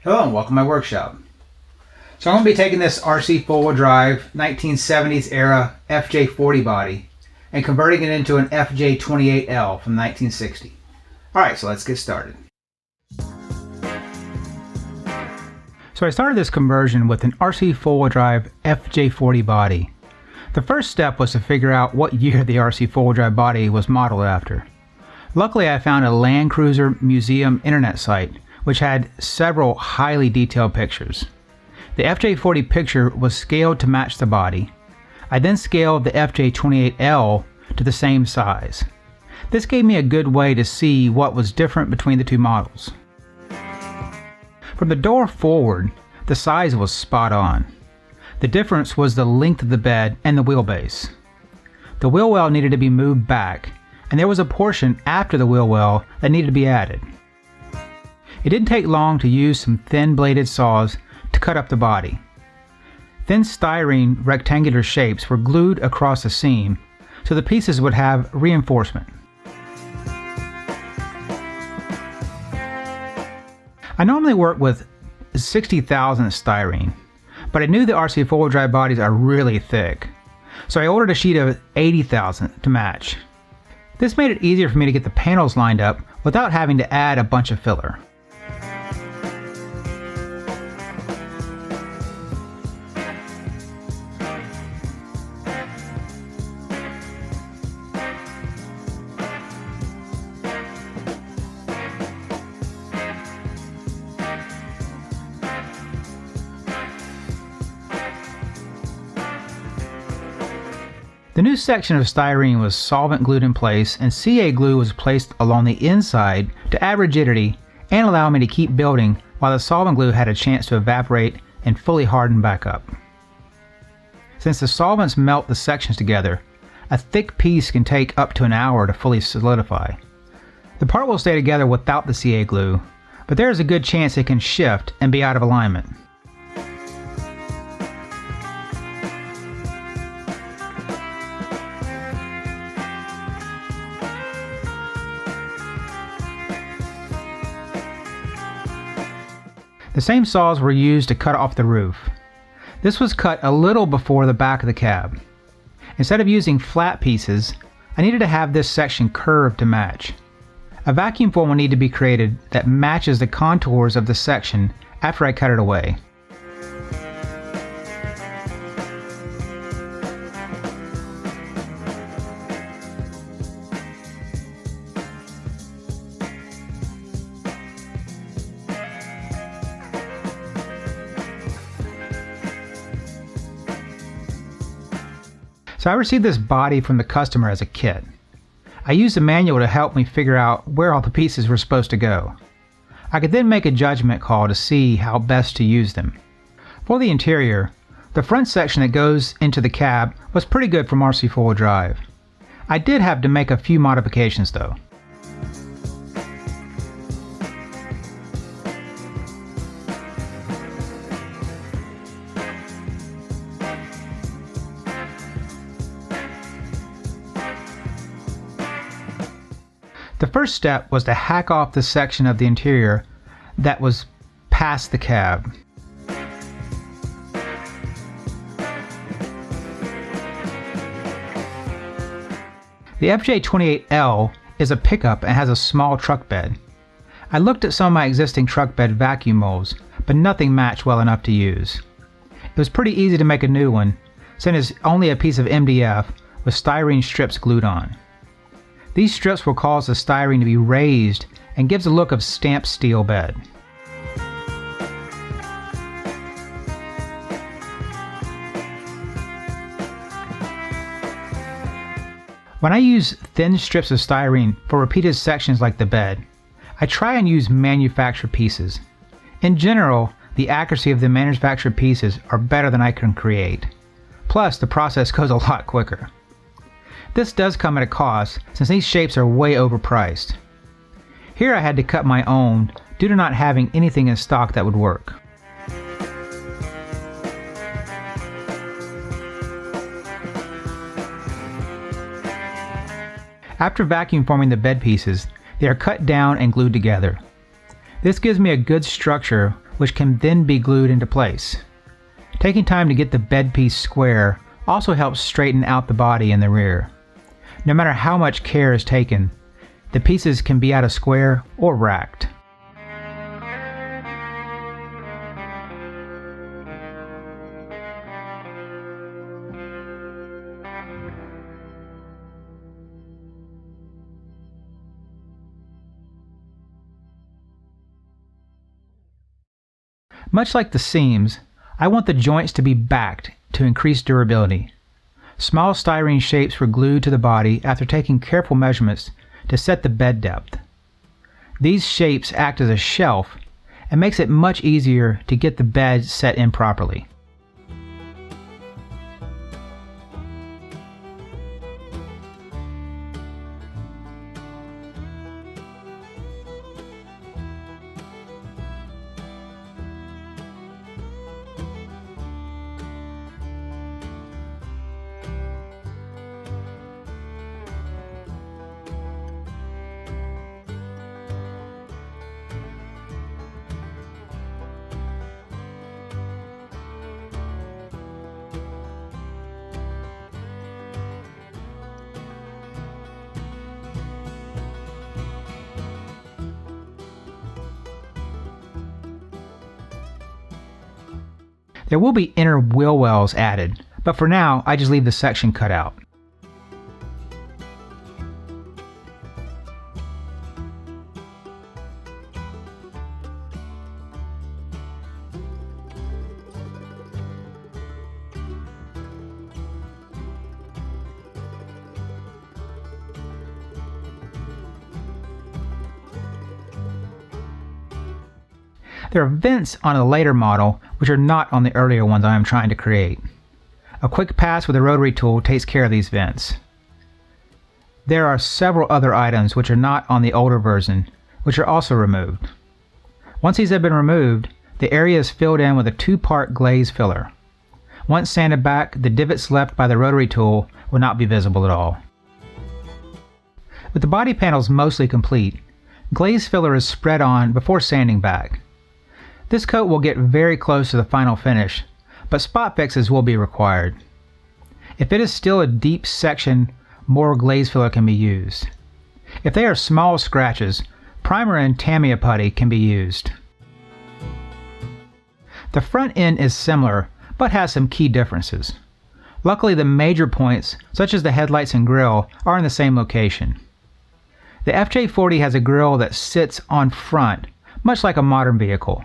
Hello and welcome to my workshop. So I'm going to be taking this RC4WD 1970s era FJ40 body and converting it into an FJ28L from 1960. Alright, so let's get started. So I started this conversion with an RC4WD FJ40 body. The first step was to figure out what year the RC4WD body was modeled after. Luckily I found a Land Cruiser Museum internet site which had several highly detailed pictures. The FJ40 picture was scaled to match the body. I then scaled the FJ28L to the same size. This gave me a good way to see what was different between the two models. From the door forward, the size was spot on. The difference was the length of the bed and the wheelbase. The wheel well needed to be moved back, and there was a portion after the wheel well that needed to be added. It didn't take long to use some thin bladed saws to cut up the body. Thin styrene rectangular shapes were glued across the seam so the pieces would have reinforcement. I normally work with 60,000 styrene, but I knew the RC4WD bodies are really thick, so I ordered a sheet of 80,000 to match. This made it easier for me to get the panels lined up without having to add a bunch of filler. The new section of styrene was solvent glued in place, and CA glue was placed along the inside to add rigidity and allow me to keep building while the solvent glue had a chance to evaporate and fully harden back up. Since the solvents melt the sections together, a thick piece can take up to an hour to fully solidify. The part will stay together without the CA glue, but there is a good chance it can shift and be out of alignment. The same saws were used to cut off the roof. This was cut a little before the back of the cab. Instead of using flat pieces, I needed to have this section curved to match. A vacuum form will need to be created that matches the contours of the section after I cut it away. So I received this body from the customer as a kit. I used the manual to help me figure out where all the pieces were supposed to go. I could then make a judgment call to see how best to use them. For the interior, the front section that goes into the cab was pretty good from RC4WD. I did have to make a few modifications though. The first step was to hack off the section of the interior that was past the cab. The FJ28L is a pickup and has a small truck bed. I looked at some of my existing truck bed vacuum molds, but nothing matched well enough to use. It was pretty easy to make a new one, since it's only a piece of MDF with styrene strips glued on. These strips will cause the styrene to be raised and gives a look of stamped steel bed. When I use thin strips of styrene for repeated sections like the bed, I try and use manufactured pieces. In general, the accuracy of the manufactured pieces are better than I can create. Plus, the process goes a lot quicker. This does come at a cost since these shapes are way overpriced. Here I had to cut my own due to not having anything in stock that would work. After vacuum forming the bed pieces, they are cut down and glued together. This gives me a good structure which can then be glued into place. Taking time to get the bed piece square also helps straighten out the body in the rear. No matter how much care is taken, the pieces can be out of square or racked. Much like the seams, I want the joints to be backed to increase durability. Small styrene shapes were glued to the body after taking careful measurements to set the bed depth. These shapes act as a shelf and makes it much easier to get the bed set in properly. There will be inner wheel wells added, but for now I just leave the section cut out. There are vents on a later model which are not on the earlier ones I am trying to create. A quick pass with a rotary tool takes care of these vents. There are several other items which are not on the older version, which are also removed. Once these have been removed, the area is filled in with a 2-part glaze filler. Once sanded back, the divots left by the rotary tool will not be visible at all. With the body panels mostly complete, glaze filler is spread on before sanding back. This coat will get very close to the final finish, but spot fixes will be required. If it is still a deep section, more glaze filler can be used. If they are small scratches, primer and Tamiya putty can be used. The front end is similar, but has some key differences. Luckily, the major points, such as the headlights and grille, are in the same location. The FJ40 has a grille that sits on front, much like a modern vehicle.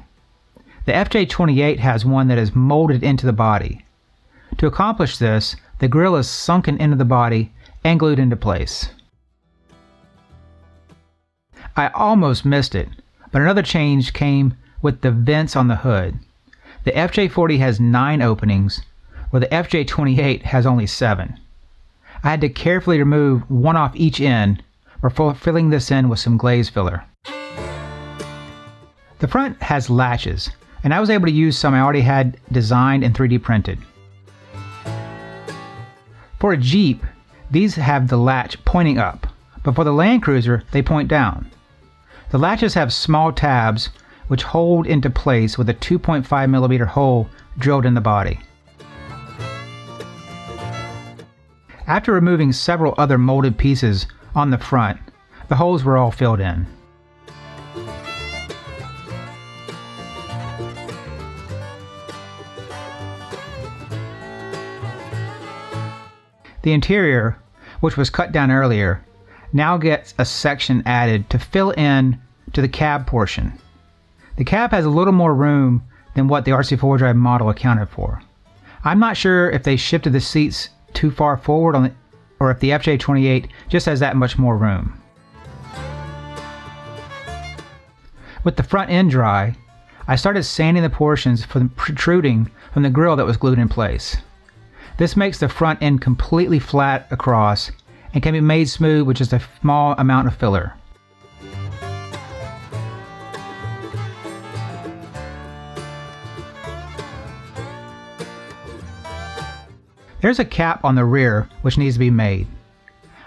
The FJ28 has one that is molded into the body. To accomplish this, the grille is sunken into the body and glued into place. I almost missed it, but another change came with the vents on the hood. The FJ40 has 9 openings, where the FJ28 has only 7. I had to carefully remove one off each end before filling this in with some glaze filler. The front has latches, and I was able to use some I already had designed and 3D printed. For a Jeep, these have the latch pointing up, but for the Land Cruiser, they point down. The latches have small tabs which hold into place with a 2.5mm hole drilled in the body. After removing several other molded pieces on the front, the holes were all filled in. The interior, which was cut down earlier, now gets a section added to fill in to the cab portion. The cab has a little more room than what the RC4 drive model accounted for. I'm not sure if they shifted the seats too far forward or if the FJ28 just has that much more room. With the front end dry, I started sanding the portions protruding from the grille that was glued in place. This makes the front end completely flat across and can be made smooth with just a small amount of filler. There's a cap on the rear which needs to be made.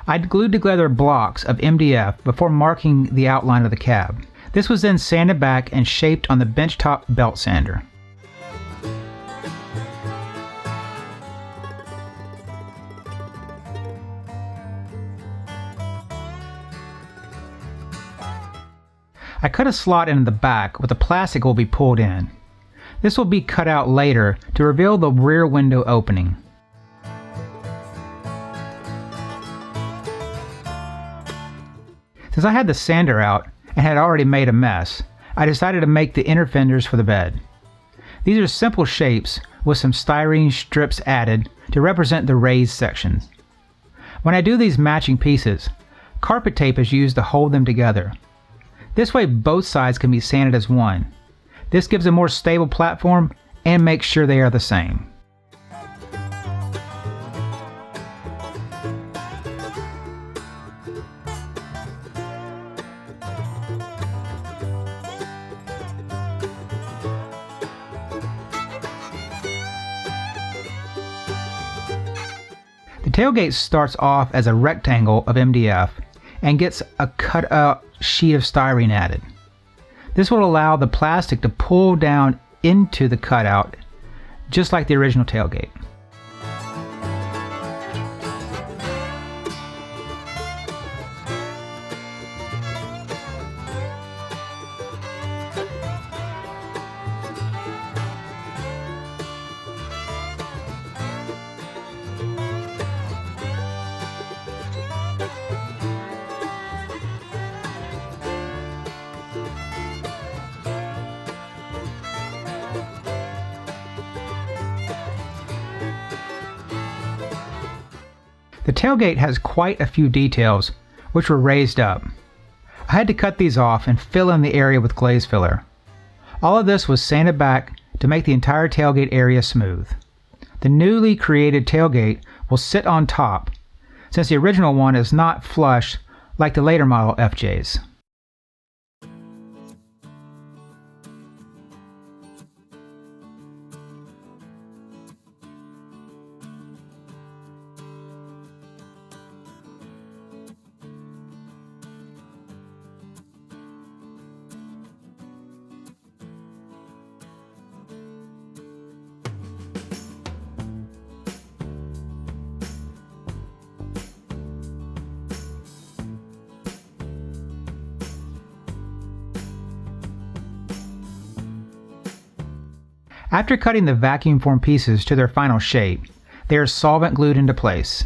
I'd glued together blocks of MDF before marking the outline of the cab. This was then sanded back and shaped on the benchtop belt sander. I cut a slot in the back where the plastic will be pulled in. This will be cut out later to reveal the rear window opening. Since I had the sander out and had already made a mess, I decided to make the inner fenders for the bed. These are simple shapes with some styrene strips added to represent the raised sections. When I do these matching pieces, carpet tape is used to hold them together. This way both sides can be sanded as one. This gives a more stable platform and makes sure they are the same. The tailgate starts off as a rectangle of MDF and gets a cut out sheet of styrene added. This will allow the plastic to pull down into the cutout just like the original tailgate. The tailgate has quite a few details which were raised up. I had to cut these off and fill in the area with glaze filler. All of this was sanded back to make the entire tailgate area smooth. The newly created tailgate will sit on top, since the original one is not flush like the later model FJs. After cutting the vacuum form pieces to their final shape, they are solvent glued into place.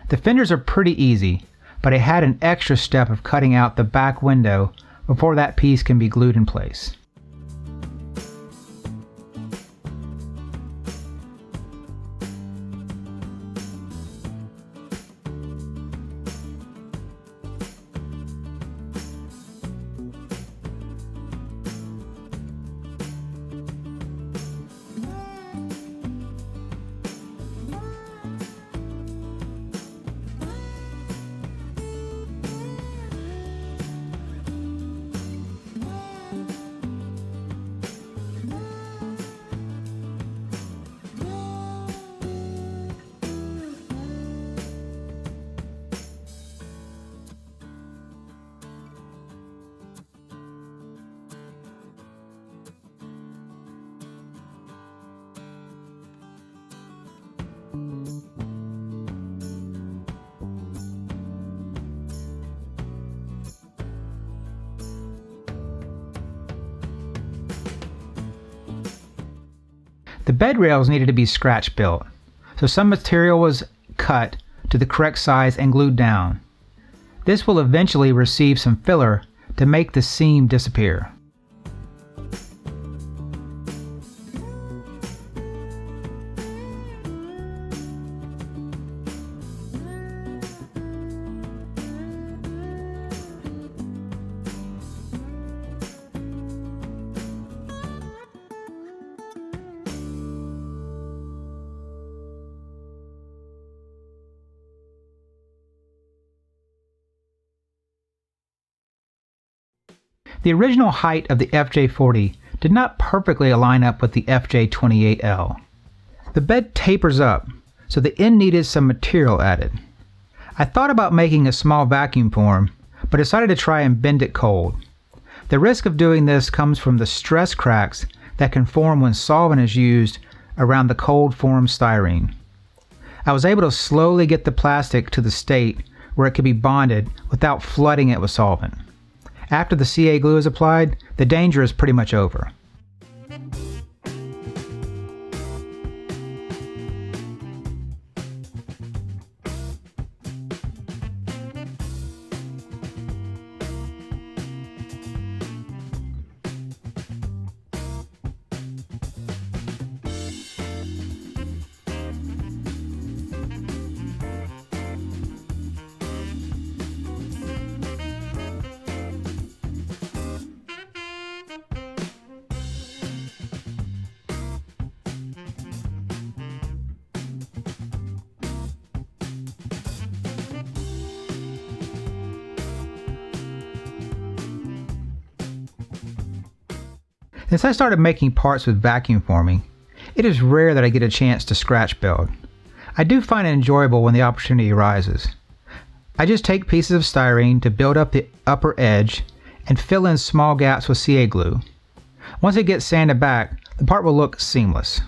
The fenders are pretty easy, but I had an extra step of cutting out the back window before that piece can be glued in place. The bed rails needed to be scratch built, so some material was cut to the correct size and glued down. This will eventually receive some filler to make the seam disappear. The original height of the FJ40 did not perfectly align up with the FJ28L. The bed tapers up, so the end needed some material added. I thought about making a small vacuum form, but decided to try and bend it cold. The risk of doing this comes from the stress cracks that can form when solvent is used around the cold formed styrene. I was able to slowly get the plastic to the state where it could be bonded without flooding it with solvent. After the CA glue is applied, the danger is pretty much over. Since I started making parts with vacuum forming, it is rare that I get a chance to scratch build. I do find it enjoyable when the opportunity arises. I just take pieces of styrene to build up the upper edge and fill in small gaps with CA glue. Once it gets sanded back, the part will look seamless.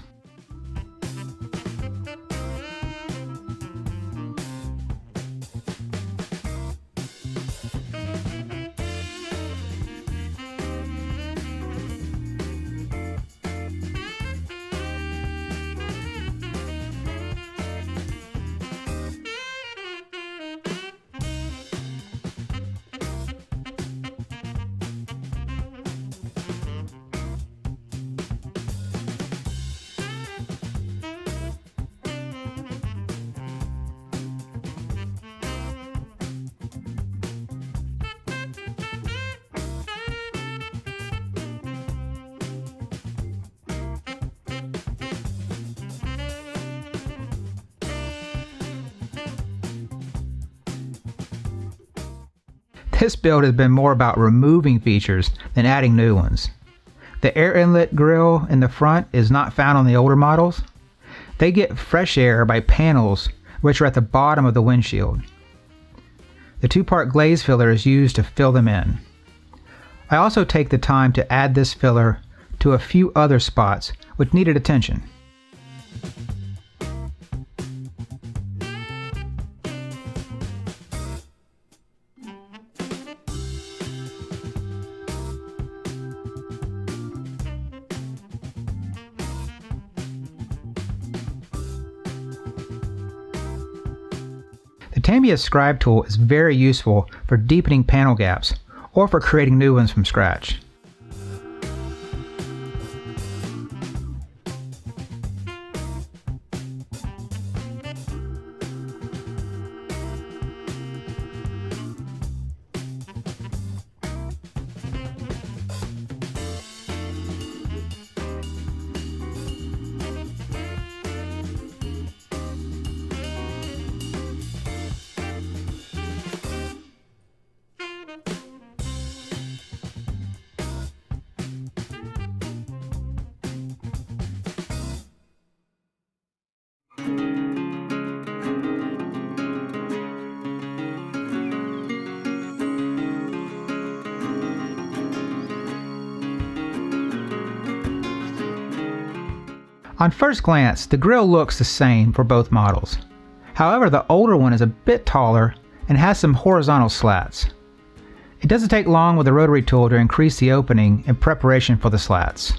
This build has been more about removing features than adding new ones. The air inlet grill in the front is not found on the older models. They get fresh air by panels which are at the bottom of the windshield. The two-part glaze filler is used to fill them in. I also take the time to add this filler to a few other spots which needed attention. The Tamiya scribe tool is very useful for deepening panel gaps or for creating new ones from scratch. On first glance, the grille looks the same for both models. However, the older one is a bit taller and has some horizontal slats. It doesn't take long with the rotary tool to increase the opening in preparation for the slats.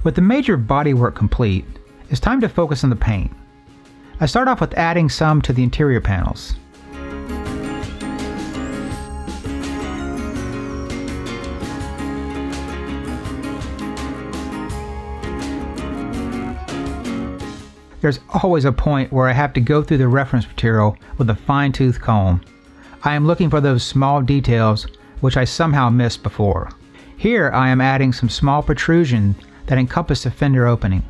With the major bodywork complete, it's time to focus on the paint. I start off with adding some to the interior panels. There's always a point where I have to go through the reference material with a fine-tooth comb. I am looking for those small details which I somehow missed before. Here I am adding some small protrusions that encompass the fender opening.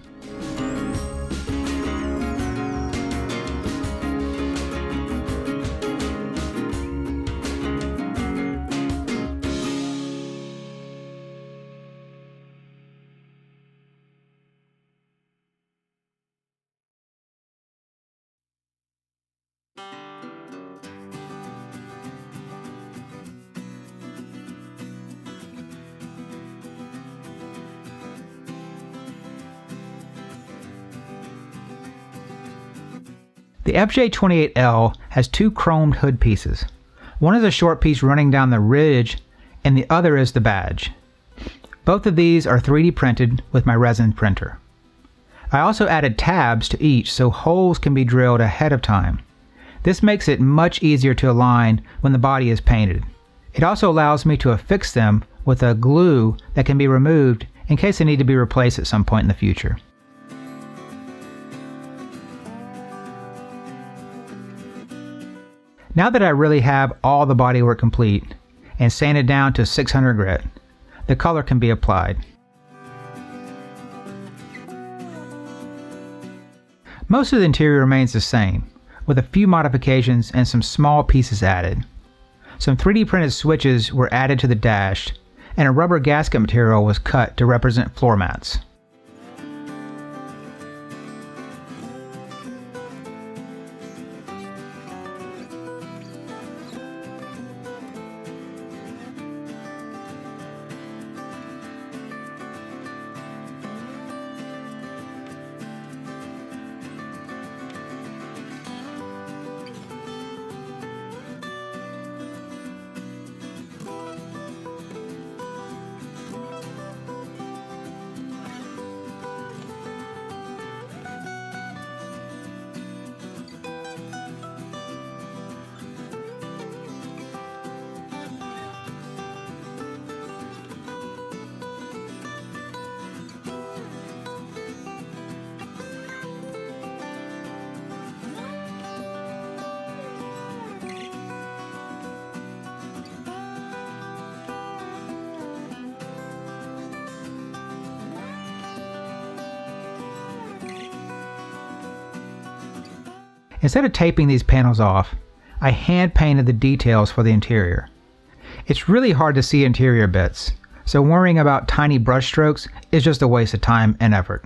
The FJ28L has two chromed hood pieces. One is a short piece running down the ridge and the other is the badge. Both of these are 3D printed with my resin printer. I also added tabs to each so holes can be drilled ahead of time. This makes it much easier to align when the body is painted. It also allows me to affix them with a glue that can be removed in case they need to be replaced at some point in the future. Now that I really have all the bodywork complete and sanded down to 600 grit, the color can be applied. Most of the interior remains the same, with a few modifications and some small pieces added. Some 3D printed switches were added to the dash, and a rubber gasket material was cut to represent floor mats. Instead of taping these panels off, I hand painted the details for the interior. It's really hard to see interior bits, so worrying about tiny brush strokes is just a waste of time and effort.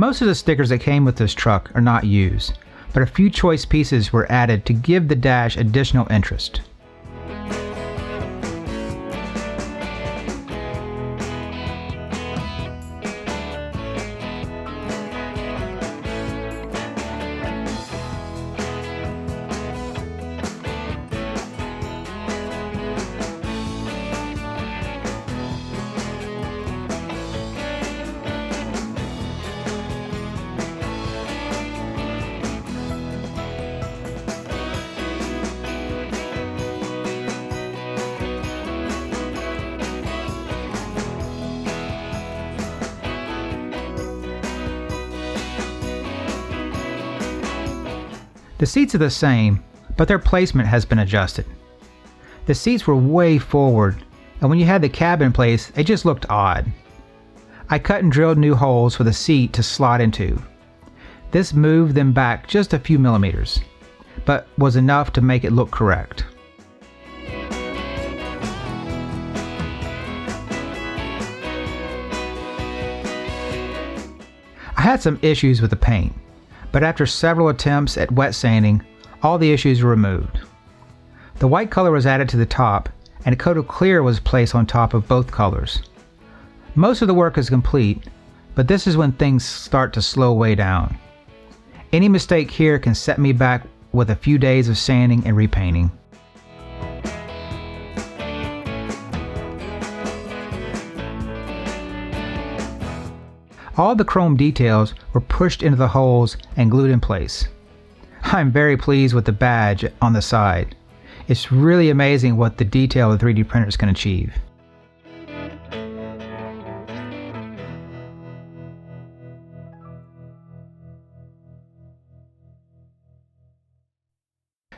Most of the stickers that came with this truck are not used, but a few choice pieces were added to give the dash additional interest. The seats are the same, but their placement has been adjusted. The seats were way forward, and when you had the cab in place, they just looked odd. I cut and drilled new holes for the seat to slot into. This moved them back just a few millimeters, but was enough to make it look correct. I had some issues with the paint, but after several attempts at wet sanding, all the issues were removed. The white color was added to the top, and a coat of clear was placed on top of both colors. Most of the work is complete, but this is when things start to slow way down. Any mistake here can set me back with a few days of sanding and repainting. All the chrome details were pushed into the holes and glued in place. I'm very pleased with the badge on the side. It's really amazing what the detail of 3D printers can achieve.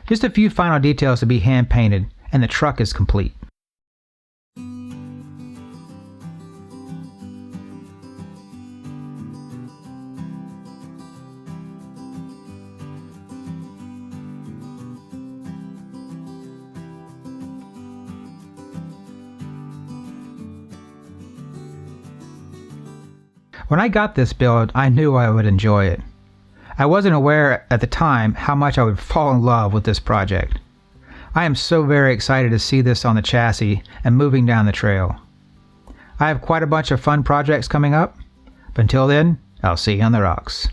Just a few final details to be hand painted, and the truck is complete. When I got this build, I knew I would enjoy it. I wasn't aware at the time how much I would fall in love with this project. I am so very excited to see this on the chassis and moving down the trail. I have quite a bunch of fun projects coming up, but until then, I'll see you on the rocks.